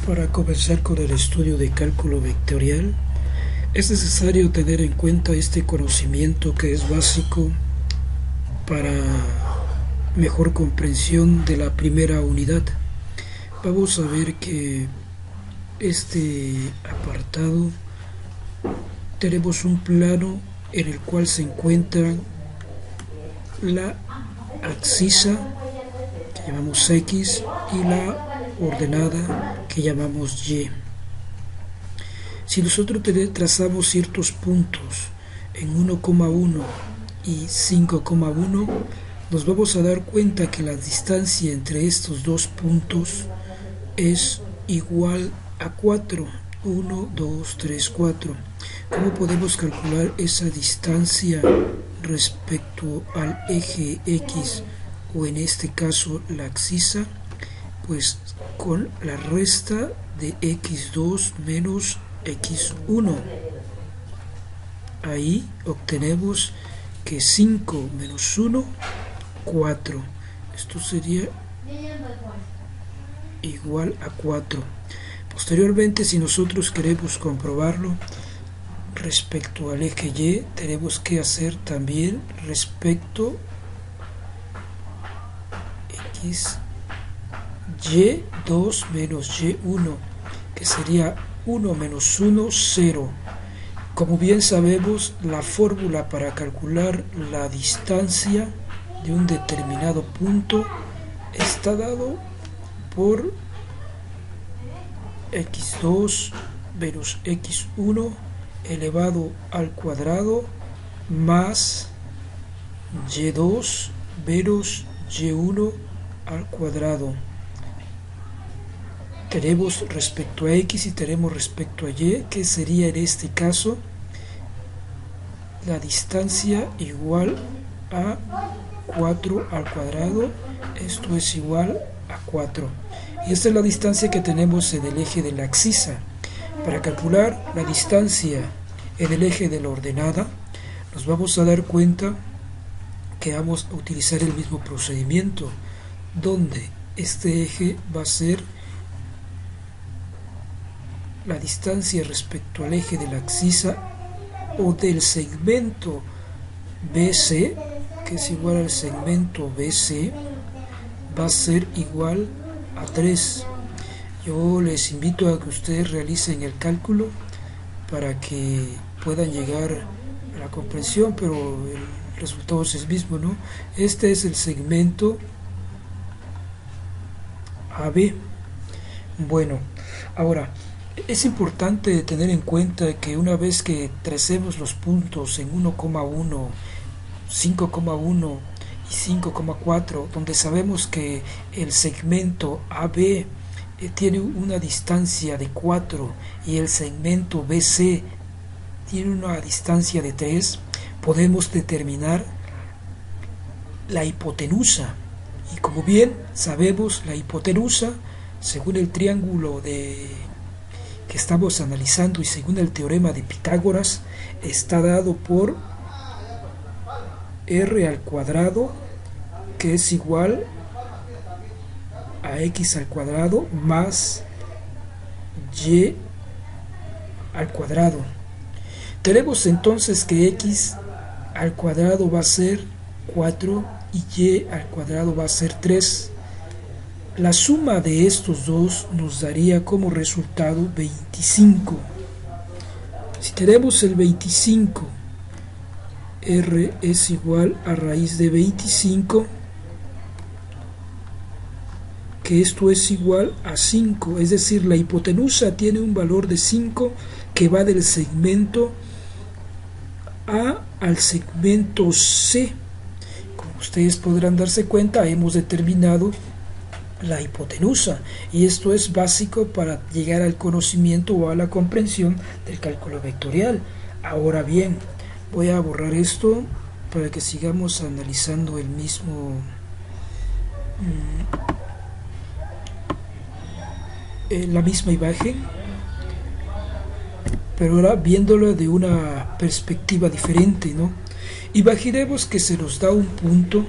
Para comenzar con el estudio de cálculo vectorial, es necesario tener en cuenta este conocimiento que es básico para mejor comprensión de la primera unidad. Vamos a ver que este apartado tenemos un plano en el cual se encuentra la abscisa que llamamos X y la ordenada que llamamos Y. Si nosotros trazamos ciertos puntos en 1,1 y 5,1, nos vamos a dar cuenta que la distancia entre estos dos puntos es igual a 4. 1, 2, 3, 4. ¿Cómo podemos calcular esa distancia respecto al eje X o en este caso la abscisa? Pues con la resta de x2 menos x1. Ahí obtenemos que 5 menos 1, 4. Esto sería igual a 4. Posteriormente, si nosotros queremos comprobarlo respecto al eje Y, tenemos que hacer también respecto x y2 menos y1, que sería 1 menos 1, 0. Como bien sabemos, la fórmula para calcular la distancia de un determinado punto está dado por x2 menos x1 elevado al cuadrado más y2 menos y1 al cuadrado. Tenemos respecto a x y tenemos respecto a y, que sería en este caso la distancia igual a 4 al cuadrado. Esto es igual a 4. Y esta es la distancia que tenemos en el eje de la abscisa. Para calcular la distancia en el eje de la ordenada, nos vamos a dar cuenta que vamos a utilizar el mismo procedimiento, donde este eje va a ser la distancia respecto al eje de la abscisa o del segmento BC, que es igual al segmento BC, va a ser igual a 3. Yo les invito a que ustedes realicen el cálculo para que puedan llegar a la comprensión, pero el resultado es el mismo, ¿no? Este es el segmento AB. Bueno, ahora es importante tener en cuenta que una vez que tracemos los puntos en 1,1, 5,1 y 5,4, donde sabemos que el segmento AB tiene una distancia de 4 y el segmento BC tiene una distancia de 3, podemos determinar la hipotenusa. Y como bien sabemos, la hipotenusa, según el triángulo que estamos analizando y según el teorema de Pitágoras, está dado por r al cuadrado, que es igual a x al cuadrado más y al cuadrado. Tenemos entonces que x al cuadrado va a ser 4 y y al cuadrado va a ser 3. La suma de estos dos nos daría como resultado 25. Si tenemos el 25, r es igual a raíz de 25, que esto es igual a 5, es decir, la hipotenusa tiene un valor de 5 que va del segmento A al segmento C. Como ustedes podrán darse cuenta, hemos determinado la hipotenusa, y esto es básico para llegar al conocimiento o a la comprensión del cálculo vectorial. Ahora bien, voy a borrar esto para que sigamos analizando el mismo la misma imagen, pero ahora viéndolo de una perspectiva diferente, ¿no? Imaginemos que se nos da un punto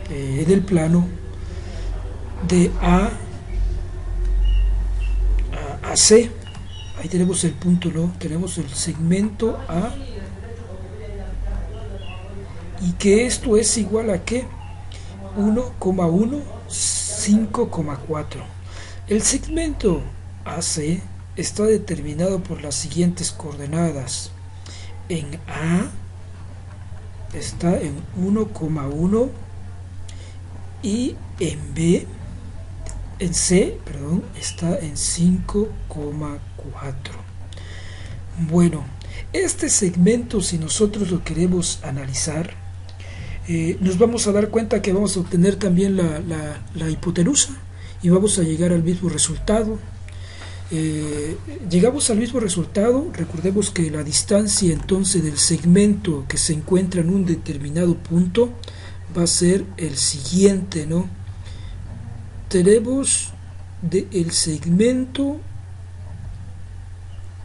en el plano de A AC. Ahí tenemos el punto, ¿no? Tenemos el segmento A. Y que esto es igual a ¿qué? 1,1, 5,4. El segmento AC está determinado por las siguientes coordenadas. En A está en 1,1 y en C, perdón, está en 5,4. Bueno, este segmento, si nosotros lo queremos analizar, nos vamos a dar cuenta que vamos a obtener también la hipotenusa y vamos a llegar al mismo resultado. Llegamos al mismo resultado. Recordemos que la distancia entonces del segmento que se encuentra en un determinado punto va a ser el siguiente, ¿no? Tenemos el segmento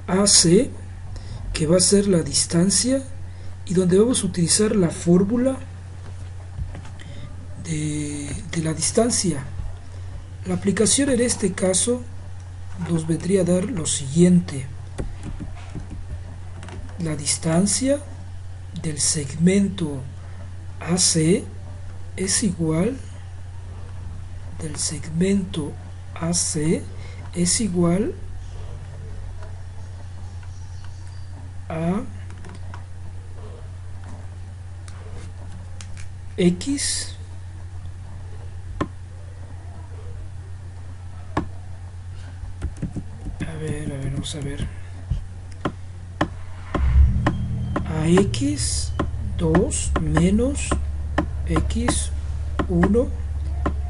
AC, que va a ser la distancia, y donde vamos a utilizar la fórmula de la distancia. La aplicación en este caso nos vendría a dar lo siguiente: la distancia del segmento AC es igual a X vamos a ver, a X2 menos X1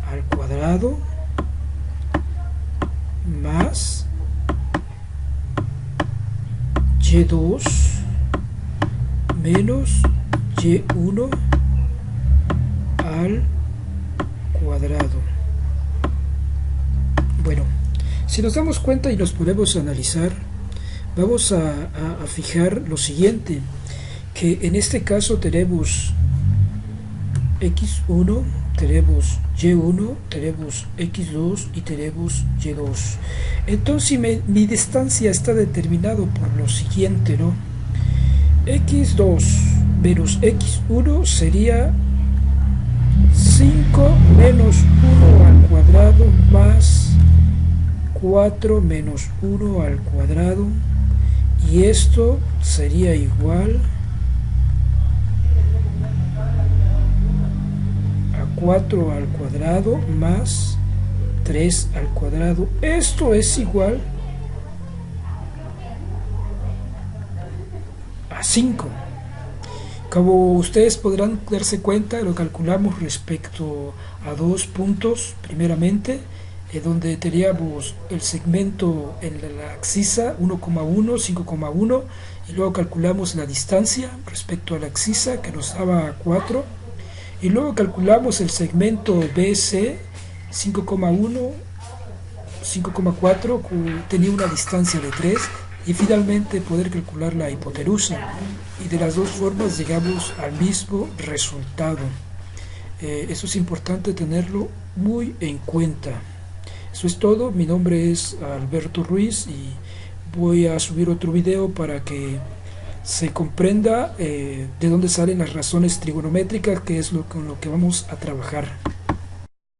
al cuadrado más Y2 menos Y1 al cuadrado. Bueno, si nos damos cuenta y nos ponemos a analizar, vamos a fijar lo siguiente, que en este caso tenemos X1, tenemos Y1, tenemos X2 y tenemos Y2. Entonces mi distancia está determinado por lo siguiente, ¿no? X2 menos X1 sería 5 menos 1 al cuadrado más 4 menos 1 al cuadrado, y esto sería igual a 4 al cuadrado más 3 al cuadrado. Esto es igual a 5. Como ustedes podrán darse cuenta, lo calculamos respecto a dos puntos, primeramente, donde teníamos el segmento en la axisa 1,1, 5,1, y luego calculamos la distancia respecto a la axisa, que nos daba 4, y luego calculamos el segmento BC 5,1, 5,4, tenía una distancia de 3, y finalmente poder calcular la hipotenusa, y de las dos formas llegamos al mismo resultado. Eso es importante tenerlo muy en cuenta. Eso es todo. Mi nombre es Alberto Ruiz y voy a subir otro video para que se comprenda de dónde salen las razones trigonométricas, que es con lo que vamos a trabajar.